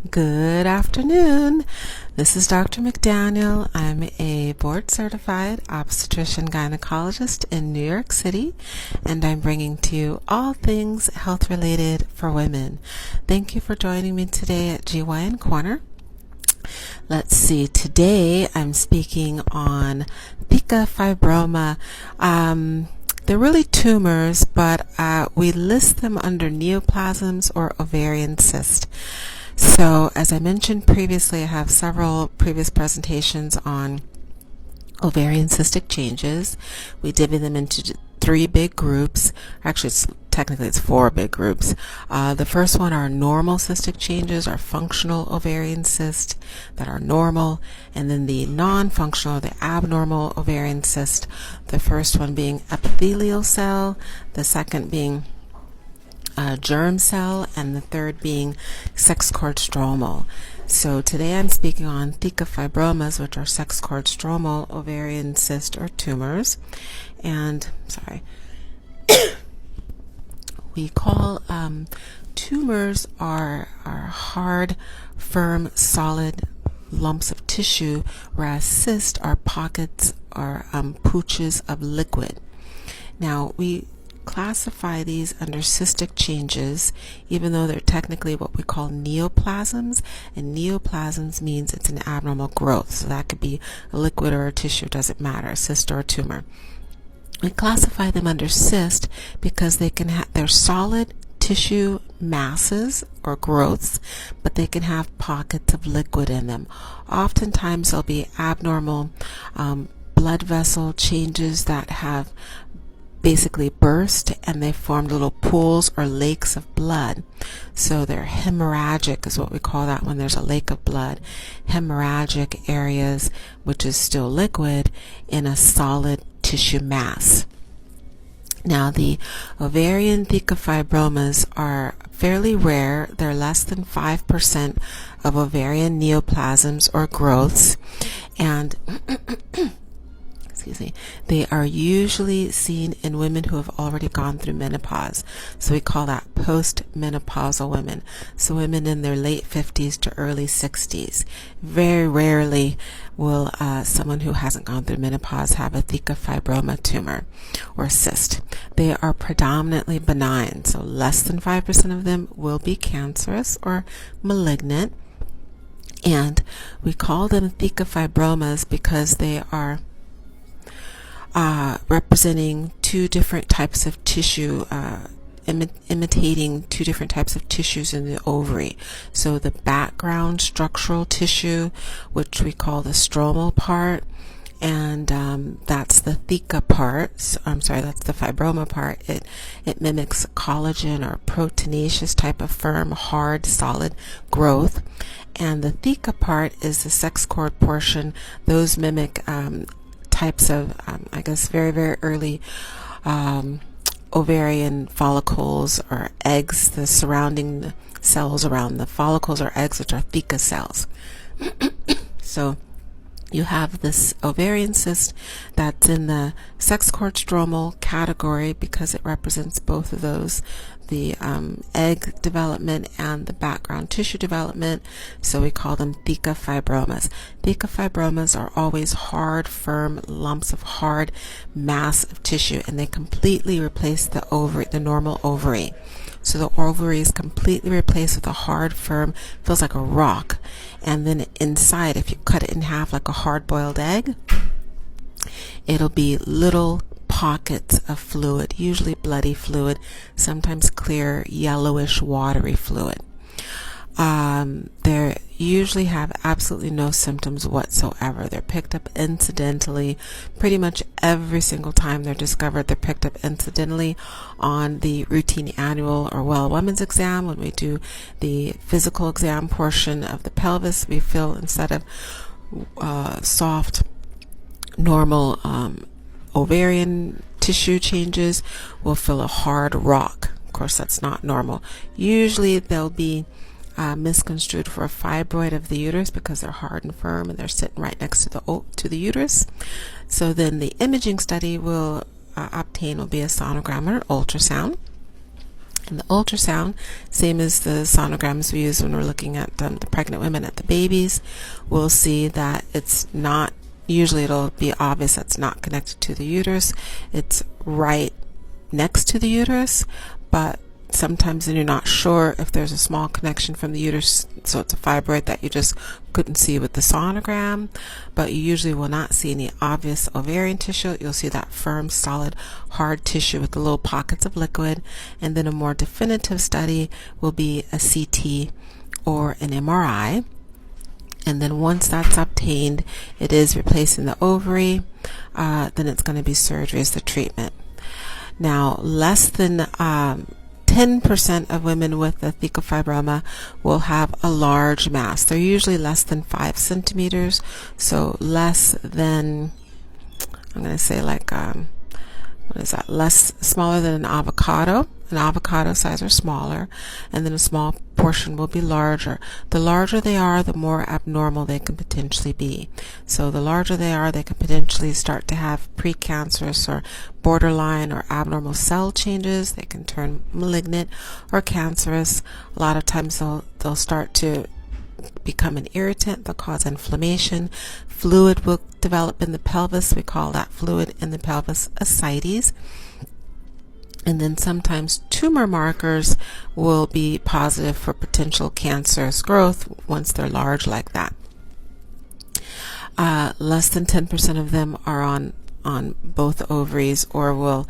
Good afternoon. This is Dr. McDaniel. I'm a board-certified obstetrician-gynecologist in New York City, and I'm bringing to you all things health-related for women. Thank you for joining me today at GYN Corner. Let's see, today I'm speaking on Theca Fibroma. They're really tumors, but we list them under neoplasms or ovarian cyst. So, as I mentioned previously, I have several previous presentations on ovarian cystic changes. We divvy them into three big groups. Actually, it's four big groups. The first one are normal cystic changes, or functional ovarian cysts that are normal, and then the non-functional, the abnormal ovarian cyst. The first one being epithelial cell, the second being germ cell, and the third being sex cord stromal. So today I'm speaking on Theca fibromas, which are sex cord stromal ovarian cyst or tumors. And we call tumors are hard, firm, solid lumps of tissue, whereas cysts are pockets or pooches of liquid. Now we classify these under cystic changes, even though they're technically what we call neoplasms, and neoplasms means it's an abnormal growth. So that could be a liquid or a tissue, doesn't matter, a cyst or a tumor. We classify them under cyst because they're solid tissue masses or growths, but they can have pockets of liquid in them. Oftentimes there'll be abnormal blood vessel changes that have basically burst, and they formed little pools or lakes of blood. So they're hemorrhagic is what we call that, when there's a lake of blood. Hemorrhagic areas, which is still liquid, in a solid tissue mass. Now, the ovarian Theca fibromas are fairly rare. They're less than 5% of ovarian neoplasms or growths, and they are usually seen in women who have already gone through menopause. So we call that post-menopausal women. So women in their late 50s to early 60s. Very rarely will someone who hasn't gone through menopause have a Theca fibroma tumor or cyst. They are predominantly benign, so less than 5% of them will be cancerous or malignant. And we call them Theca fibromas because they are representing two different types of tissue, imitating two different types of tissues in the ovary. So the background structural tissue, which we call the stromal part, and that's the Theca part. That's the fibroma part. It mimics collagen or proteinaceous type of firm, hard, solid growth. And the Theca part is the sex cord portion. Those mimic types of, very, very early ovarian follicles or eggs, the surrounding cells around the follicles or eggs, which are Theca cells. So you have this ovarian cyst that's in the sex cord stromal category because it represents both of those, the egg development and the background tissue development. So we call them Theca fibromas. Theca fibromas are always hard, firm lumps of hard mass of tissue, and they completely replace the normal ovary. So the ovary is completely replaced with a hard, firm, feels like a rock. And then inside, if you cut it in half like a hard-boiled egg, it'll be little pockets of fluid, usually bloody fluid, sometimes clear, yellowish, watery fluid. They usually have absolutely no symptoms whatsoever. They're picked up incidentally. Pretty much every single time they're discovered, they're picked up incidentally on the routine annual or women's exam. When we do the physical exam portion of the pelvis, we feel, instead of soft, normal ovarian tissue changes, we'll feel a hard rock. Of course, that's not normal. Usually they'll be misconstrued for a fibroid of the uterus because they're hard and firm and they're sitting right next to the uterus. So then the imaging study we'll obtain will be a sonogram or ultrasound. And the ultrasound, same as the sonograms we use when we're looking at the pregnant women, at the babies, we'll see that it's not, usually it'll be obvious that's not connected to the uterus. It's right next to the uterus, but sometimes then you're not sure if there's a small connection from the uterus, so it's a fibroid that you just couldn't see with the sonogram. But you usually will not see any obvious ovarian tissue. You'll see that firm, solid, hard tissue with the little pockets of liquid. And then a more definitive study will be a CT or an MRI. And then once that's obtained, it is replacing the ovary. Then it's going to be surgery as the treatment. Now, less than 10% of women with the Theca Fibroma will have a large mass. They're usually less than 5 centimeters, so less than, I'm going to say like, what is that? Smaller than an avocado. An avocado size or smaller, and then a small portion will be larger. The larger they are, the more abnormal they can potentially be. So the larger they are, they can potentially start to have precancerous or borderline or abnormal cell changes. They can turn malignant or cancerous. A lot of times they'll start to become an irritant. They'll cause inflammation. Fluid will develop in the pelvis. We call that fluid in the pelvis ascites. And then sometimes tumor markers will be positive for potential cancerous growth once they're large like that. Less than 10% of them are on both ovaries, or will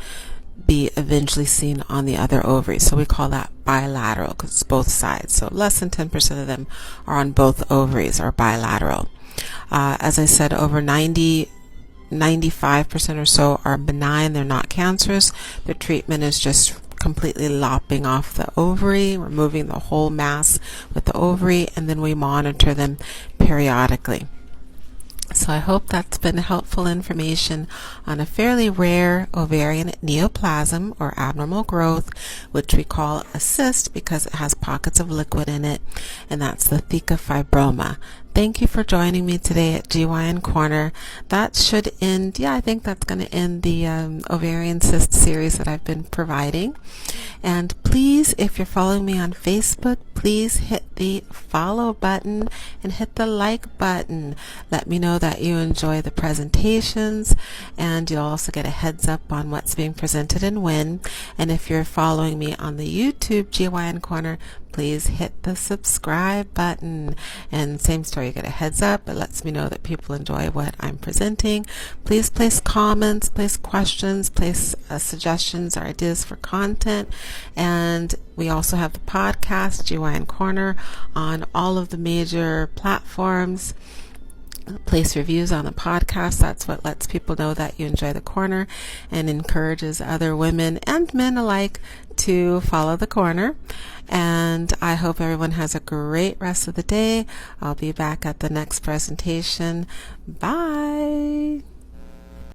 be eventually seen on the other ovary. So we call that bilateral because it's both sides. So less than 10% of them are on both ovaries, or bilateral. As I said, over 95% or so are benign. They're not cancerous. The treatment is just completely lopping off the ovary, removing the whole mass with the ovary, and then we monitor them periodically. So I hope that's been helpful information on a fairly rare ovarian neoplasm or abnormal growth, which we call a cyst because it has pockets of liquid in it, and that's the Theca Fibroma. Thank you for joining me today at GYN Corner. That should end, I think that's going to end the ovarian cyst series that I've been providing. And please, if you're following me on Facebook, please hit the follow button and hit the like button. Let me know that you enjoy the presentations, and you'll also get a heads up on what's being presented and when. And if you're following me on the YouTube GYN Corner, please hit the subscribe button. And same story, you get a heads up. It lets me know that people enjoy what I'm presenting. Please place comments, place questions, place suggestions or ideas for content. And we also have the podcast, GYN Corner, on all of the major platforms. Place reviews on the podcast. That's what lets people know that you enjoy the corner and encourages other women and men alike to follow the corner. And I hope everyone has a great rest of the day. I'll be back at the next presentation. Bye.